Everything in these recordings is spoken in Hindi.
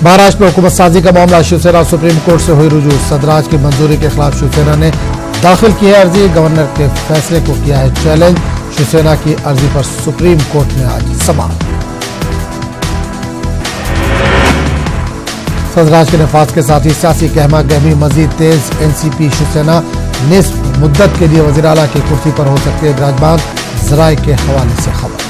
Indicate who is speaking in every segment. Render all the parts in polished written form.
Speaker 1: महाराष्ट्र में हुकूमत साजी का मामला, शिवसेना सुप्रीम कोर्ट से हुई रुजू। सदराज की मंजूरी के खिलाफ शिवसेना ने दाखिल की है अर्जी, गवर्नर के फैसले को किया है चैलेंज। शिवसेना की अर्जी पर सुप्रीम कोर्ट में आज समाअत। सदराज के नफाज के साथ ही सियासी गहमा गहमी मजीद तेज। एनसीपी शिवसेना निस्फ मुद्दत के लिए वज़ीर आला की कुर्सी पर हो सकते हैं विराजमान, जराए के हवाले से खबर।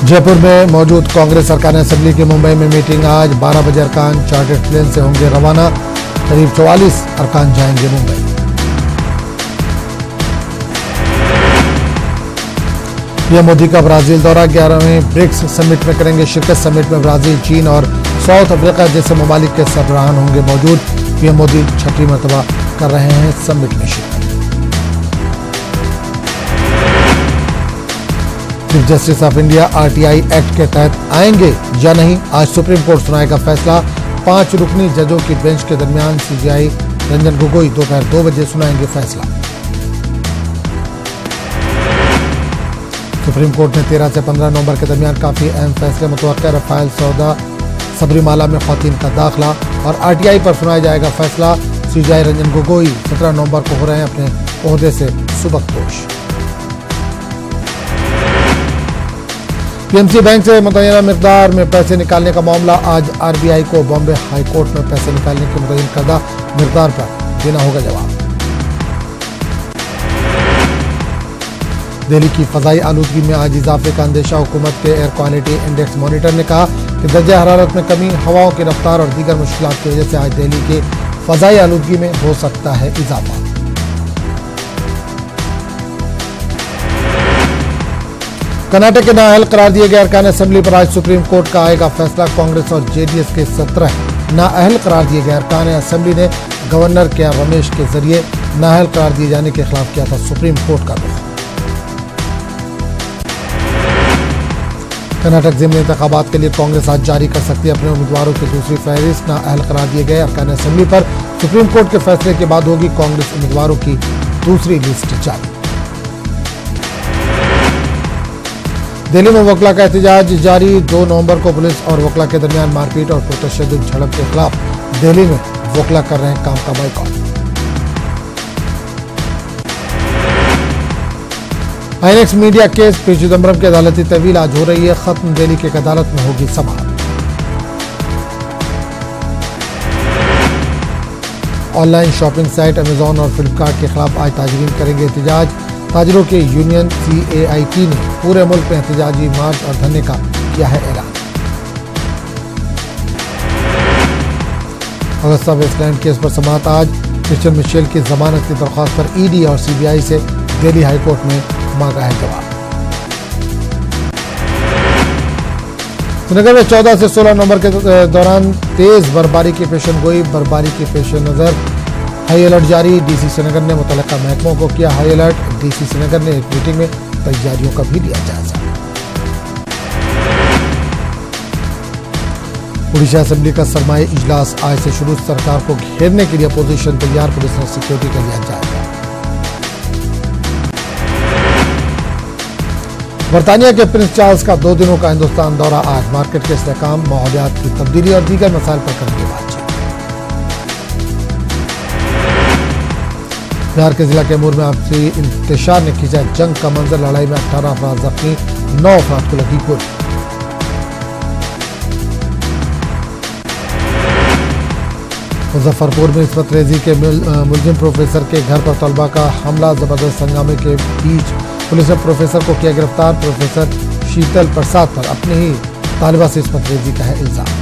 Speaker 1: जयपुर में मौजूद कांग्रेस सरकार असेंबली की मुंबई में मीटिंग। आज 12 बजे अरकान चार्टर्ड प्लेन से होंगे रवाना, करीब 44 अरकान जाएंगे मुंबई। पीएम मोदी का ब्राजील दौरा, 11वें ब्रिक्स समिट में करेंगे शिरकत। समिट में ब्राजील, चीन और साउथ अफ्रीका जैसे ममालिक के सरबराहान होंगे मौजूद। पीएम मोदी 6ठी मरतबा कर रहे हैं समिट में शिरकत। Chief justice of India RTI act के तहत आएंगे या नहीं, आज सुप्रीम कोर्ट सुनाएगा फैसला। 5 रुकनी जजों की बेंच के दरमियान सीजेआई रंजन गोगोई दोपहर 2 बजे सुनाएंगे फैसला। सुप्रीम कोर्ट ने 13 से 15 नवंबर के दरमियान काफी अहम फैसले मुतवक्किल। रफाल सौदा, सबरीमाला में खवातीन का दाखिला और आरटीआई पर सुनाया जाएगा फैसला। सीजेआई रंजन गोगोई 17 नवंबर को हो रहे हैं अपने ओहदे से सुबकदोश। पीएमसी बैंक से मुतय्यना मिकदार में पैसे निकालने का मामला, आज आरबीआई को बॉम्बे हाई कोर्ट में पैसे निकालने की मुतय्यन करदा मिकदार पर देना होगा जवाब। दिल्ली की फजाई आलूदगी में आज इजाफे का अंदेशा, हुकूमत के एयर क्वालिटी इंडेक्स मॉनिटर ने कहा कि दर्जा हरारत में कमी, हवाओं की रफ्तार और दीगर मुश्किलात की वजह से आज दिल्ली के फजाई आलूदगी में हो सकता है इजाफा। कर्नाटक के नाअहल करार दिए गए अरकान असेंबली पर आज सुप्रीम कोर्ट का आएगा फैसला। कांग्रेस और जेडीएस के 17 नाअहल करार दिए गए अरकान असेंबली ने गवर्नर के रमेश के जरिए नाअहल करार दिए जाने के खिलाफ किया था सुप्रीम कोर्ट का रुख। कर्नाटक ज़िमनी इंतखाबात के लिए कांग्रेस आज जारी कर सकती है अपने उम्मीदवारों की दूसरी फहरिस्त। नाअहल करार दिए गए अरकान असेंबली पर सुप्रीम कोर्ट के फैसले के बाद होगी कांग्रेस उम्मीदवारों की दूसरी लिस्ट जारी। दिल्ली में वकला का एहतजाज जारी, 2 नवंबर को पुलिस और वकला के दरमियान मारपीट और पुरतशद्दुद झड़प के खिलाफ दिल्ली में वकला कर रहे हैं काम का boycott. INX media case, P Chidambaram की अदालती तहवील आज हो रही है खत्म। दिल्ली की एक अदालत में होगी समाअत। ऑनलाइन शॉपिंग साइट अमेजॉन और फ्लिपकार्ट के खिलाफ आज ताजरीन करेंगे एहतजाज। ताजरों के यूनियन सीएआईटी ने पूरे मुल्क में एहतजाजी मार्च और धरने का किया है ऐलान। अगस्ता वेस्टलैंड केस पर समाअत आज, क्रिश्चियन मिशेल की जमानत की दरख्वास्त पर ईडी और सीबीआई से दिल्ली हाईकोर्ट में मांगा है जवाब। श्रीनगर में 14 से 16 नवंबर के दौरान तेज बर्फबारी की पेशेनगोई। बर्फबारी के पेश नजर हाई अलर्ट जारी, डीसी श्रीनगर ने मुतल्लिका महकमों को किया हाई अलर्ट। डीसी श्रीनगर ने एक मीटिंग में तैयारियों का भी लिया जायजा। उड़ीसा असेंबली का सरमाई इजलास आज से शुरू, सरकार को घेरने के लिए अपोजिशन तैयार, पुलिस ने सिक्योरिटी का लिया जायजा। बर्तानिया के प्रिंस चार्ल्स का 2 दिनों का हिंदुस्तान दौरा आज, मार्केट के इस्तेहकाम, माहौलियात की तब्दीली और दीगर मसाइल पर करेंगे बातचीत। बिहार के जिला कैमूर में आपसी इंतशार ने खींचा जंग का मंजर, लड़ाई में 18 अफराद जख्मी, 9 अफराद को लगी गोली। मुजफ्फरपुर में इस्मत रेजी के मुलजिम प्रोफेसर के घर पर तलबा का हमला, जबरदस्त हंगामे के बीच पुलिस ने प्रोफेसर को किया गिरफ्तार। प्रोफेसर शीतल प्रसाद पर अपने ही तालिबा से इस्मत रेजी का है इल्जाम।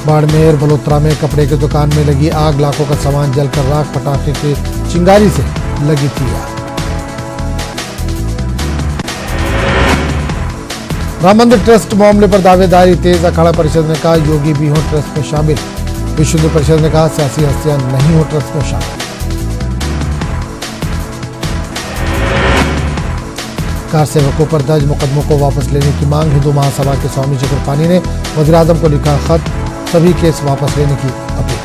Speaker 1: बाड़मेर बलोत्रा में कपड़े की दुकान में लगी आग, लाखों का सामान जलकर राख, पटाखे की चिंगारी से लगी थी आग। राम मंदिर ट्रस्ट मामले पर दावेदारी तेज, अखाड़ा परिषद ने कहा योगी भी हो ट्रस्ट में शामिल। विश्व हिंदू परिषद ने कहा सियासी हस्तियां नहीं हो ट्रस्ट में शामिल। कार सेवकों पर दर्ज मुकदमों को वापस लेने की मांग, हिंदू महासभा के स्वामी चक्रपाणी ने वज़ीर आज़म को लिखा खत, सभी केस वापस लेने की अपील।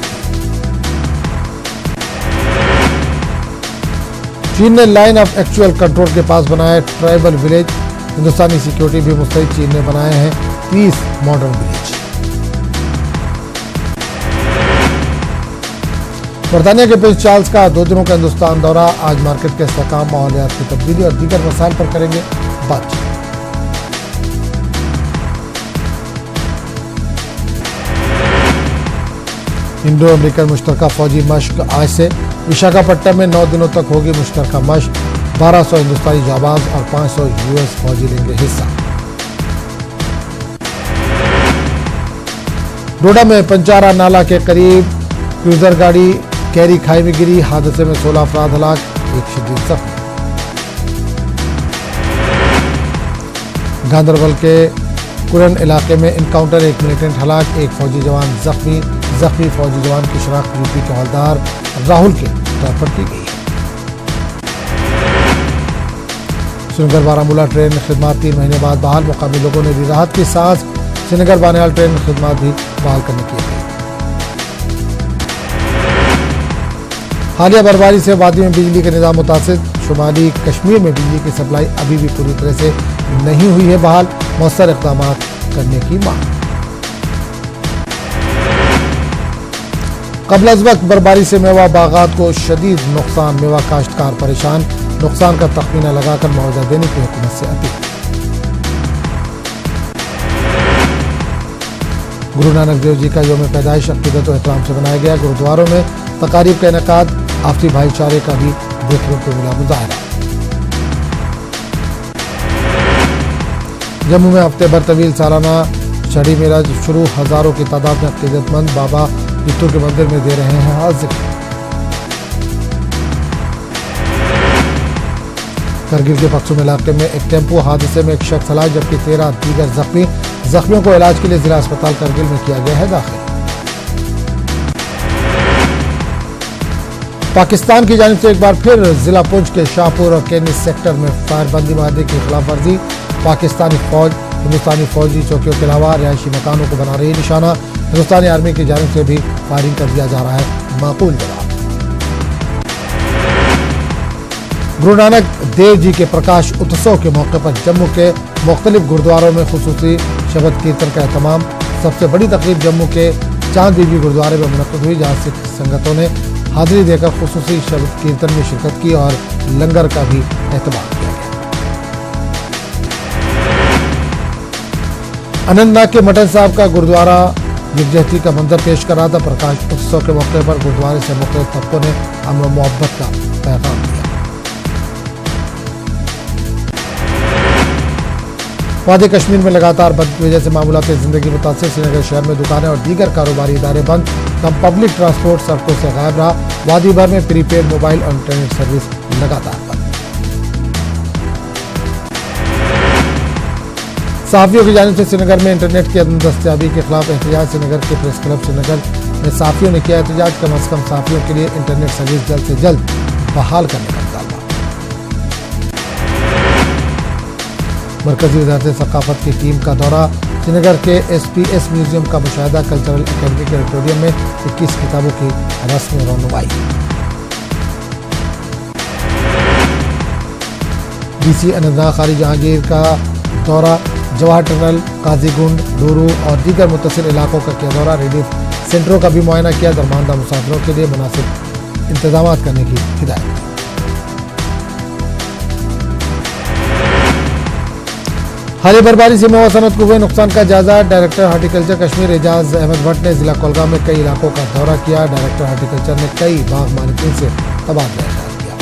Speaker 1: चीन ने लाइन ऑफ एक्चुअल कंट्रोल के पास बनाया ट्राइबल विलेज। हिंदुस्तानी सिक्योरिटी भी मुस्तैद, चीन ने बनाए हैं 30 मॉडर्न विलेज। बरतानिया के प्रिंस चार्ल्स का 2 दिनों का हिंदुस्तान दौरा। आज मार्केट के इस्तेहकाम, माहौलियात की तब्दीली और दीगर मसाइल पर करेंगे बातचीत। इंडो अमेरिकन मुश्तरका फौजी मश्क आज से। विशाखापट्टनम में 9 दिनों तक होगी मुश्तरका मश्क। 1200 हिंदुस्तानी जाबाज और 500 यूएस फौजी लेंगे हिस्सा। डोडा में पंचारा नाला के करीब क्रूजर गाड़ी कैरी खाई में गिरी। हादसे में 16 अफराद हलाक, 1 शदीद जख्मी। गांधरबल के कुरन इलाके में इनकाउंटर, 1 मिलिटेंट हलाक, 1 फौजी जवान जख्मी। जख्मी फौजी जवान की शनाख्त यूपी के हवलदार राहुल के तौर पर की गई है। श्रीनगर बारामूला ट्रेन खिदमत 3 महीने बाद बहाल। मुकामी लोगों ने दी राहत की सांस। श्रीनगर बानियाल ट्रेन खिदमत भी बहाल करने की गई। हालिया बर्फबारी से वादी में बिजली के निजाम मुतासिर। शुमाली कश्मीर में बिजली की सप्लाई अभी भी पूरी तरह से नहीं हुई है बहाल। मौसर इक़दाम करने की मांग। कबल अज़ वक्त बर्फबारी से मेवा बागात को शदीद नुकसान। मेवा काश्तकार परेशान। नुकसान का तखमीना लगाकर मुआवजा देने की हुकूमत से अपील। गुरु नानक देव जी का यौम पैदाइश अक़ीदत और एहतराम से मनाया गया। गुरुद्वारों में तकारीब का इनेकाद। आपसी भाईचारे का भी देखने को मिला मुजाहरा। जम्मू में हफ्ते भर तवील सालाना शड़ी मेला शुरू। हजारों की तादाद में अक़ीदतमंद बाबा बिट्टू के मंदिर में दे रहे हैं हाजिरी। करगिल के पक्सुम इलाके में एक टेम्पो हादसे में 1 शख्स हलाक जबकि 13 दीगर जख्मी। जख्मियों को इलाज के लिए जिला अस्पताल करगिल में किया गया है दाखिल। पाकिस्तान की जानिब से एक बार फिर जिला पुंछ के शाहपुर और केनी सेक्टर में फायरबंदी माहदे की खिलाफ वर्जी। पाकिस्तानी फौज हिंदुस्तानी फौजी चौकियों के अलावा रिहायशी मकानों को बना रही निशाना। हिंदुस्तानी आर्मी की जानिब से भी फायरिंग कर दिया जा रहा है माकूल जवाब। गुरु नानक देव जी के प्रकाश उत्सव के मौके पर जम्मू के मुख्तलिफ गुरुद्वारों में खुसूसी शबद कीर्तन का एहतमाम। सबसे बड़ी तकरीब जम्मू के चांद बीबी गुरुद्वारे में मुनक्किद हुई, जहां सिख संगतों ने हाजिरी देकर खुसूसी शबद कीर्तन में शिरकत की और लंगर का भी एहतमाम किया गया। अनंतनाग के मटन साहब का गुरुद्वारा यकजहती का मंजर पेश कर रहा था। प्रकाश उत्सव के मौके पर गुरुद्वारे से मुख्तलिफ तबकों ने अमन व मोहब्बत का पैगाम दिया। वादी कश्मीर में लगातार बंद की वजह से मामूलात जिंदगी मुतासिर। श्रीनगर शहर में दुकानें और दीगर कारोबारी इदारे बंद। कम पब्लिक ट्रांसपोर्ट सड़कों से गायब रहा। वादी भर में प्रीपेड मोबाइल और इंटरनेट सर्विस लगातार बंद। सहाफियों की जानिब से श्रीनगर में इंटरनेट की दस्तयाबी के खिलाफ एहतजाज। श्रीनगर के प्रेस क्लब श्रीनगर में सहाफियों ने किया एहतजाज। कम अज कम सहाफियों के लिए इंटरनेट सर्विस जल्द से जल्द बहाल करने का मुतालबा। मरकजी वज़ारत सकाफत की टीम का दौरा। श्रीनगर के SPS म्यूजियम का मुशाहिदा। कल्चरल अकेडमी के ऑडिटोरियम में 21 किताबों की रस्म रौनुमाई। DC अनंतनाग खारी जहांगीर का दौरा। जवाहर टनल, काजीगुंड, डोरू और दीगर मुत्तसिल इलाकों का किया दौरा। रिलीफ सेंटरों का भी मुआयना किया। दरमानदा मुसाफिरों के लिए मुनासिब इंतजाम करने की हिदायत। हालिया बर्फबारी से मेवा सनत को हुए नुकसान का जायजा। डायरेक्टर हार्टिकल्चर कश्मीर एजाज अहमद भट्ट ने जिला कोलगाम में कई इलाकों का दौरा किया। डायरेक्टर हार्टिकल्चर ने कई बाग मालिकीन से तबादला ख्याल किया।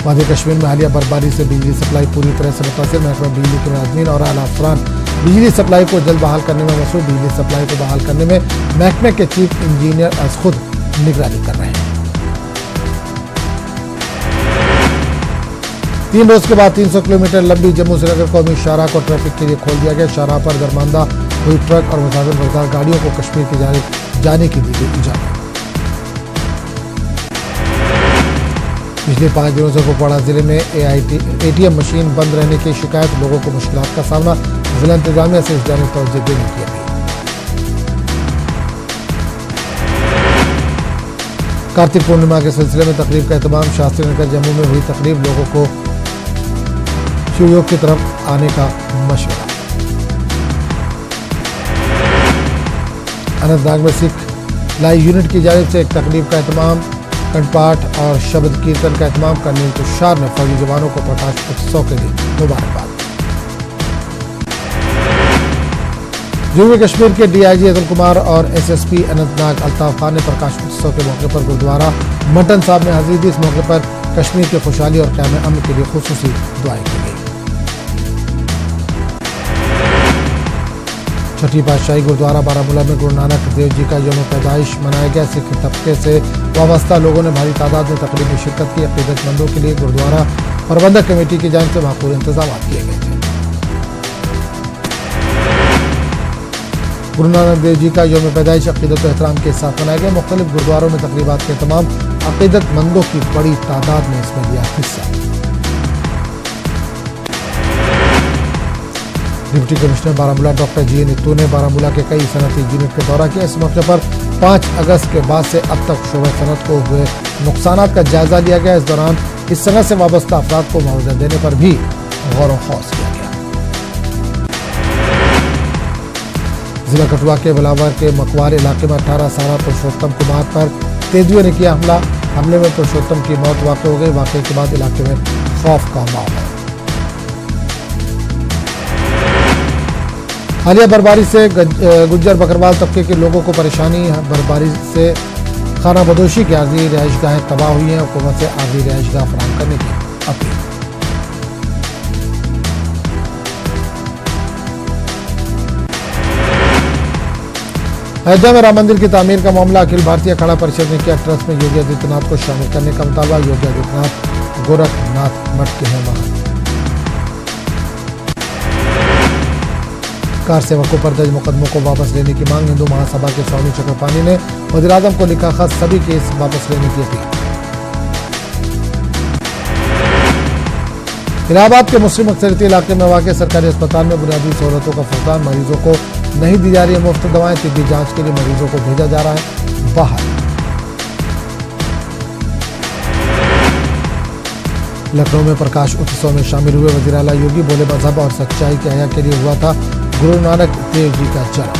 Speaker 1: वादी कश्मीर में हालिया बर्फबारी से बिजली सप्लाई पूरी तरह से मुतासिर। महकमा बिजली के मुलाजमीन और आला अफसरान बिजली सप्लाई को जल्द बहाल करने में मसरूफ। बिजली सप्लाई को बहाल करने में महकमे के चीफ इंजीनियर आज खुद निगरानी कर रहे हैं। 3 रोज के बाद 300 किलोमीटर लंबी जम्मू श्रीनगर कौमी शाहराह को ट्रैफिक के लिए खोल दिया गया। शाहराह पर दरमानदा हुई ट्रक और मुसाफिर बरदार गाड़ियों को कश्मीर की जानिब जाने की दी गई इजाजत। पिछले 5 दिनों से कुपवाड़ा जिले में ATM मशीन बंद रहने की शिकायत। लोगों को मुश्किलात का सामना। जिला इंतजामिया से इस जानिब तवज्जो देने की अपील। कार्तिक पूर्णिमा के सिलसिले में तकरीब का एहतमाम। शास्त्री नगर जम्मू में हुई तकरीब, लोगों को शिवयोग की तरफ आने का मशवरा। अनंतनाग में सिख लाई यूनिट की जानिब से एक तकरीब का एहतमाम, कंठपाठ और शब्द कीर्तन का एहतमाम। कर्नल तुषार ने फौजी जवानों को प्रकाश उत्सव के लिए मुबारकबाद। जम्मू कश्मीर के डीआईजी अतुल कुमार और एसएसपी अनंतनाग अल्ताफ खान ने प्रकाश उत्सव के मौके पर गुरुद्वारा मटन साहब में हाजिरी दी। इस मौके पर कश्मीर की खुशहाली और क़याम अमन के लिए खुसूसी दुआएं की गई। छठी पातशाही गुरुद्वारा बारामूला में गुरु नानक देव जी का यौम पैदाइश मनाया गया। सिख तबके से वाबस्ता लोगों ने भारी तादाद में तकरीब में शिरकत की। अकीदतमंदों के लिए गुरुद्वारा प्रबंधक कमेटी की जानिब से माकूल इंतजाम किए गए थे। गुरु नानक देव जी का यौम पैदाइश अकीदत और एहतराम के साथ मनाया गया। मुख्तलिफ गुरुद्वारों में तकरीबात के तमाम अकीदतमंदों की बड़ी तादाद ने इसमें लिया हिस्सा। डिप्टी कमिश्नर बारामूला डॉक्टर जी नित्तू ने बारामूला के कई सनती यूनिट का दौरा किया। इस मौके पर 5 अगस्त के बाद से अब तक शोबे सनत को हुए नुकसानात का जायजा लिया गया। इस दौरान इस सनत से वाबस्ता अफराद को मुआवजा देने पर भी गौर व खौस किया गया। जिला कठुआ के बिलावर के मकवार इलाके में 18 साल पुरुषोत्तम कुमार पर तेंदुए ने किया हमला। हमले में पुरुषोत्तम की मौत वाक़ हो गई। वाक़े के बाद इलाके में खौफ का माहौल। हालिया बर्फबारी से गुज्जर बकरवाल तबके के लोगों को परेशानी। बर्फबारी से खाना बदोशी की आर्जी रिहाइशगाहें तबाह हुई हैं। हुकूमत से आर्जी रिहाइशगाह फराहम करने की अपील। अयोध्या में राम मंदिर की तामीर का मामला। अखिल भारतीय अखाड़ा परिषद ने किया ट्रस्ट में योगी आदित्यनाथ को शामिल करने का मुतालबा। योगी आदित्यनाथ गोरखनाथ मठ के हैं महान। कार सेवकों पर दर्ज मुकदमों को वापस लेने की मांग। हिंदू महासभा के स्वामी चक्रपाणी ने वज़ीर-ए-आज़म को लिखा खत, सभी केस वापस लेने की अपील। इलाहाबाद के मुस्लिम अक्सरियती इलाके में वाक़ सरकारी अस्पताल में बुनियादी सहूलतों का फुकदान। मरीजों को नहीं दी जा रही है मुफ्त दवाएं। तिब्बी जांच के लिए मरीजों को भेजा जा रहा है बाहर। लखनऊ में प्रकाश उत्सव में शामिल हुए वज़ीर आला योगी। बोले मजहब और सच्चाई के हया के लिए हुआ था गुरु नानक देव जी का जन्म।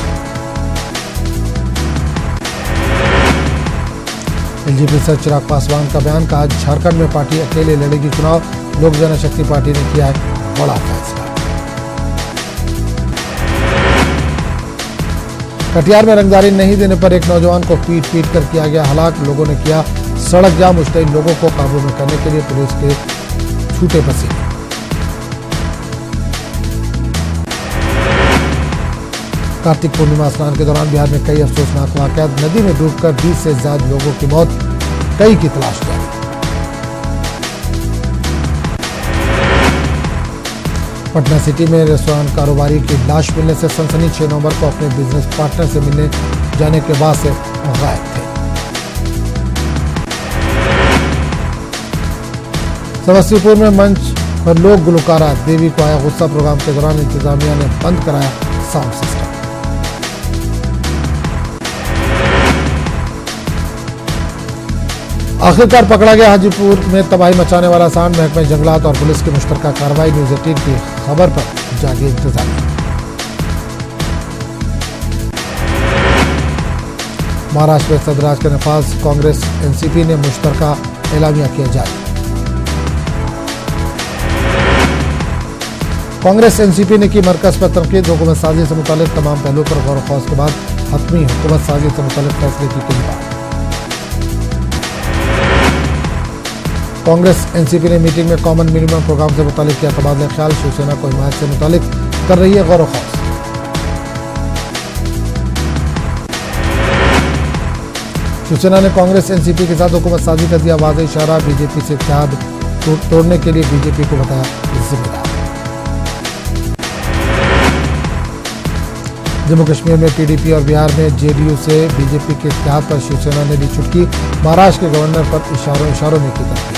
Speaker 1: एलजीपी सर चिराग पासवान का बयान। कहा झारखंड में पार्टी अकेले लड़ेगी चुनाव। लोक जनशक्ति पार्टी ने किया है बड़ा फैसला। कटिहार में रंगदारी नहीं देने पर एक नौजवान को पीट कर किया गया हलाक। लोगों ने किया सड़क जाम। मुश्तइल लोगों को काबू में करने के लिए पुलिस के छूटे पसीने। कार्तिक पूर्णिमा स्नान के दौरान बिहार में कई अफसोसनाक वाकयात। नदी में डूबकर 20 से ज्यादा लोगों की मौत, कई की तलाश जारी। पटना सिटी में रेस्टोरेंट कारोबारी की लाश मिलने से सनसनी। 6 नवंबर को अपने बिजनेस पार्टनर से मिलने जाने के बाद से गायब थे। समस्तीपुर में मंच पर लोक गुलकारा देवी को आया गुस्सा। प्रोग्राम के दौरान इंतजामिया ने बंद कराया साउंड सिस्टम। आखिरकार पकड़ा गया हाजीपुर में तबाही मचाने वाला सांड। महकमे जंगलात और पुलिस की मुश्तरका कार्रवाई। न्यूज़ 18 की खबर पर जागे इंतजामिया। महाराष्ट्र में सदराज के नफाज कांग्रेस एनसीपी ने मुश्तरका एलामिया किया जारी। कांग्रेस एनसीपी ने की मरकज पर तनकीद। हुकूमत साजी से मुतालिक तमाम पहलुओं पर गौर व खौस के बाद हतमी हुकूमत साजी से मुतालिक फैसले की कही बात। कांग्रेस एनसीपी ने मीटिंग में कॉमन मिनिमम प्रोग्राम से मुतालिक किया तबादला ख्याल। शिवसेना को हिमायत से मुतालिक कर रही है गौर व खौस। शिवसेना ने कांग्रेस एनसीपी के साथ हुकूमत साजी का दिया वाज़ेह इशारा। बीजेपी से इत्तेहाद तोड़ने के लिए बीजेपी को बताया जिम्मेदार। जम्मू कश्मीर में पीडीपी और बिहार में जेडीयू से बीजेपी के इत्तेहाद पर शिवसेना ने दी चुटकी। महाराष्ट्र के गवर्नर पर इशारों में की तनकीद।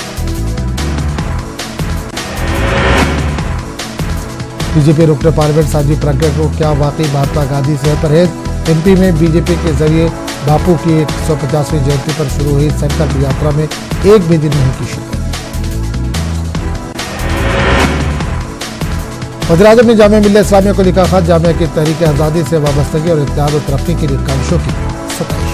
Speaker 1: बीजेपी रुकन पार्लियामेंट साध्वी प्रज्ञा को क्या वाकई महात्मा गांधी से परहेज। एमपी में बीजेपी के जरिए बापू की 150वीं जयंती पर शुरू हुई संकल्प यात्रा में एक भी दिन नहीं की शिरकत। वज़ीर-ए-आज़म ने जामिया मिल्लत इस्लामिया को लिखा खत, जामिया की तहरीक आज़ादी से वाबस्तगी और इत्तेहाद और तरक्की के लिए काविशों की सताइश।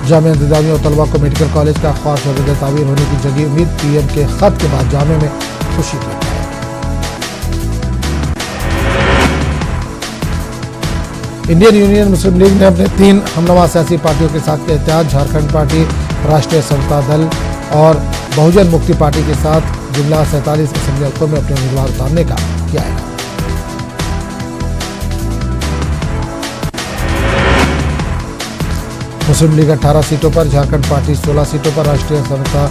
Speaker 1: जामिया इंतजामिया और तलबा को मेडिकल कॉलेज का ख्वाब शोबे ताबीर होने की जगी उम्मीद, पीएम के खत के बाद जामिया में खुशी की। इंडियन यूनियन मुस्लिम लीग ने अपने 3 हमनवा सियासी पार्टियों के साथ किया इत्तेहाद। झारखंड पार्टी, राष्ट्रीय समता दल और बहुजन मुक्ति पार्टी के साथ जुमला 47 असेंबली हल्कों में अपने उम्मीदवार उतारने का किया है। मुस्लिम लीग 18 सीटों पर, झारखंड पार्टी 16 सीटों पर, राष्ट्रीय समता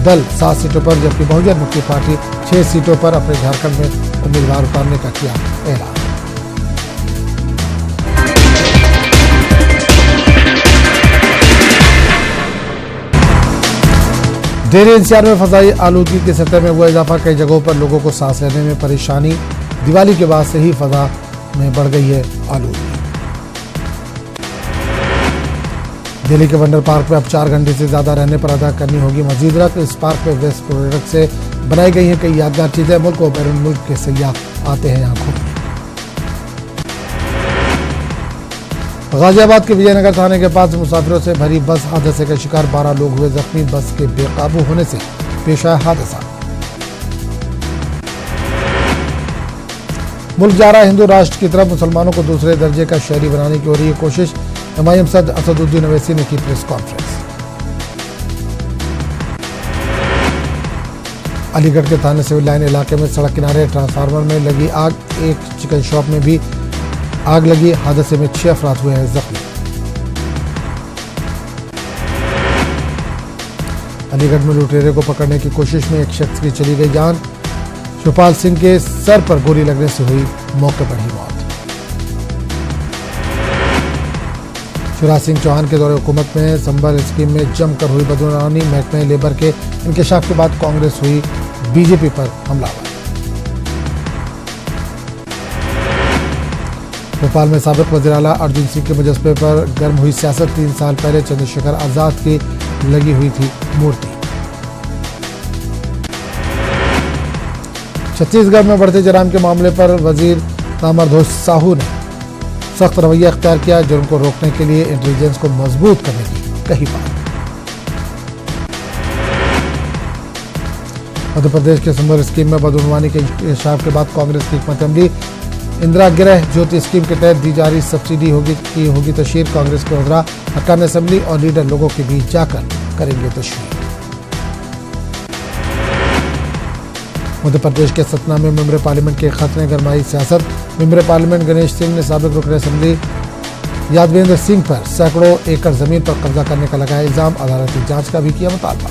Speaker 1: दल 7 सीटों पर, जबकि बहुजन मुक्ति पार्टी 6 सीटों पर अपने झारखंड में उम्मीदवार उतारने का किया ऐलान। दिल्ली एनसीआर में फजाई आलूदगी की सतह में हुआ इजाफा, कई जगहों पर लोगों को सांस लेने में परेशानी। दिवाली के बाद से ही फजा में बढ़ गई है आलूदगी। दिल्ली के वंडर पार्क में अब 4 घंटे से ज्यादा रहने पर अदा करनी होगी मजीद रकम। इस पार्क में वेस्ट प्रोडक्ट से बनाई गई हैं कई यादगार चीजें। मुल्क और बैरून मुल्क के सयाह आते हैं यहाँ घूमने। गाजियाबाद के विजयनगर थाने के पास मुसाफिरों से भरी बस हादसे का शिकार, 12 लोग हुए जख्मी। बस के बेकाबू होने से पेश आया हादसा। मुल्क जा रहा हिंदू राष्ट्र की तरफ, मुसलमानों को दूसरे दर्जे का शहरी बनाने की हो रही है कोशिश। एमआईएम सदर असदुद्दीन ओवैसी ने की प्रेस कॉन्फ्रेंस। अलीगढ़ के थाने सिविल लाइन इलाके में सड़क किनारे ट्रांसफार्मर में लगी आग, एक चिकन शॉप में भी आग लगी। हादसे में 6 अफराद हुए हैं जख्मी। अलीगढ़ में लुटेरे को पकड़ने की कोशिश में एक शख्स की चली गई जान। शिवपाल सिंह के सर पर गोली लगने से हुई मौके पर ही मौत। शिवराज सिंह चौहान के दौरे हुकूमत में संबल स्कीम में जमकर हुई बदनामी। महकमे लेबर के इंकशाफ के बाद कांग्रेस हुई बीजेपी पर हमलावर। भोपाल में साबिक वज़ीर आला अर्जुन सिंह के मुजस्समे पर गर्म हुई सियासत। 3 साल पहले चंद्रशेखर आजाद की लगी हुई थी मूर्ति। छत्तीसगढ़ में बढ़ते जराइम के मामले पर वजीर तामरध्वज साहू ने सख्त रवैया अख्तियार किया। जुर्म को रोकने के लिए इंटेलिजेंस को मजबूत करने की कही बात। मध्य प्रदेश के संबल स्कीम में बदउनवानी के इंकशाफ के बाद कांग्रेस की हिकमत अमली। इंदिरा गृह ज्योति स्कीम के तहत दी जा रही सब्सिडी होगी तशहीर। कांग्रेस के वज़रा अरकान असेंबली और लीडर लोगों के बीच जाकर करेंगे तशहीर। मध्य प्रदेश के सतना में मेंबर पार्लियामेंट के खत ने गरमाई सियासत। मेंबर पार्लियामेंट गणेश सिंह ने साबिक रुकन असेंबली यादवेंद्र सिंह पर सैकड़ों एकड़ जमीन पर कब्जा करने का लगाया इल्जाम। अदालती जांच का भी किया मुतालबा।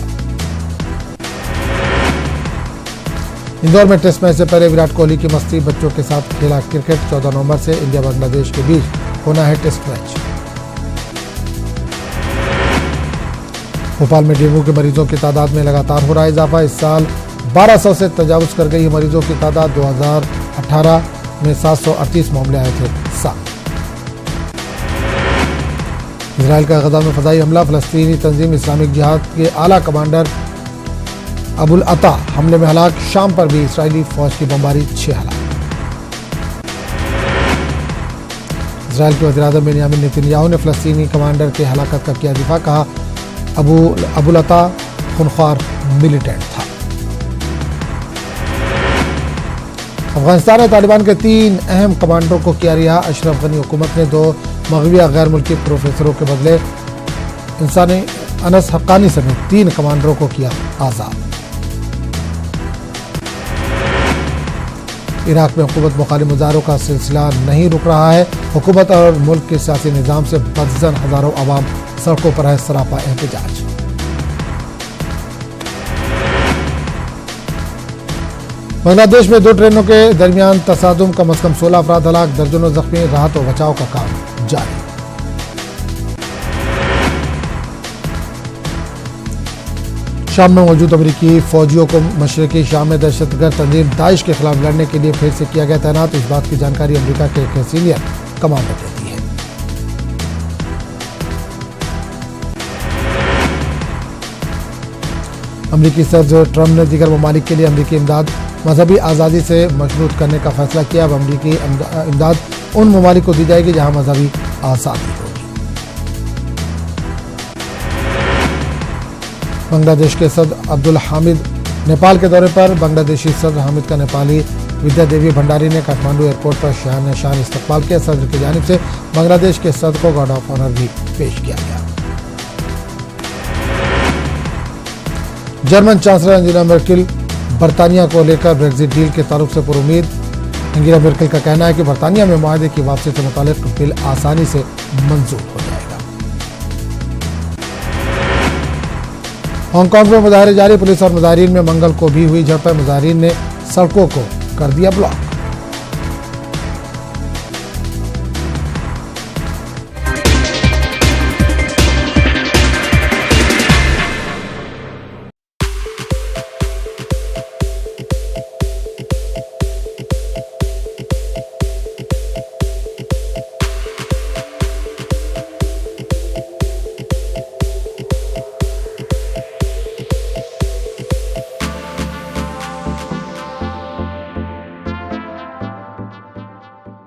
Speaker 1: इंदौर में टेस्ट मैच से पहले विराट कोहली की मस्ती, बच्चों के साथ खेला क्रिकेट। 14 नवंबर से इंडिया बांग्लादेश के बीच होना है टेस्ट मैच। भोपाल में डेंगू के मरीजों की तादाद में लगातार हो रहा है इजाफा। इस साल 1200 से तजावुज कर गई मरीजों की तादाद। 2018 में 738 मामले आए थे सामने। इजराइल का गजा में फजाई हमला, फलस्तीनी तंजीम इस्लामिक जिहाद के आला कमांडर अबुल अता हमले में हलाक। शाम पर भी इस्राएली फौज की बमबारी, 6 हलाक। इजराइल के वज़ीर-ए-आज़म बेंयामिन नेतन्याहू ने फलस्तीनी कमांडर के हलाकत का किया दिफा। कहा अबुल अता खूनख्वार मिलिटेंट था। अफगानिस्तान में तालिबान के 3 अहम कमांडरों को किया रिहा। अशरफ गनी हुकूमत ने 2 मगविया गैर मुल्की प्रोफेसरों के बदले इंसानी अनस हक्कानी समेत 3 कमांडरों को किया आज़ाद। इराक में हुकूमत मुखालिफ मुजाहरों का सिलसिला नहीं रुक रहा है। हुकूमत और मुल्क के सियासी निज़ाम से बदज़न हजारों अवाम सड़कों पर है सरापा एहतजाज। बांग्लादेश में 2 ट्रेनों के दरमियान तसादुम, कम से कम 16 अफराद हलाक, दर्जनों जख्मी। राहत और बचाव का काम जारी। शाम में मौजूद अमरीकी फौजियों को मशरकी शाम में दहशतगर्द तंजीम दाइश के खिलाफ लड़ने के लिए फिर से किया गया तैनात। इस बात की जानकारी अमरीका के एक सीनियर कमांड देती है। अमेरिकी सदर ट्रंप ने दीगर ममालिक के लिए अमेरिकी इमदाद मजहबी आज़ादी से मशरूत करने का फैसला किया। अब अमेरिकी इमदाद उन ममालिक को दी जाएगी जहां मजहबी आज़ादी होगी। बांग्लादेश के सदर अब्दुल हामिद नेपाल के दौरे पर। बांग्लादेशी सदर हामिद का नेपाली विद्या देवी भंडारी ने काठमांडू एयरपोर्ट पर शान इस्तकबाल किया। सदर की जानिब से बांग्लादेश के सदर को गार्ड ऑफ ऑनर भी पेश किया गया। जर्मन चांसलर एंजेला मर्केल बरतानिया को लेकर ब्रेक्जिट डील के तारुफ से पुरुमीद। एंजेला मर्केल का कहना है कि बरतानिया में मुआहदे की वापसी से मुताल्लिक बिल आसानी से मंजूर हो जाएगा। हांगकांग में मुजाहरे जारी। पुलिस और मुजाहिरीन में मंगल को भी हुई झड़पें। मुजाहिरीन ने सड़कों को कर दिया ब्लॉक।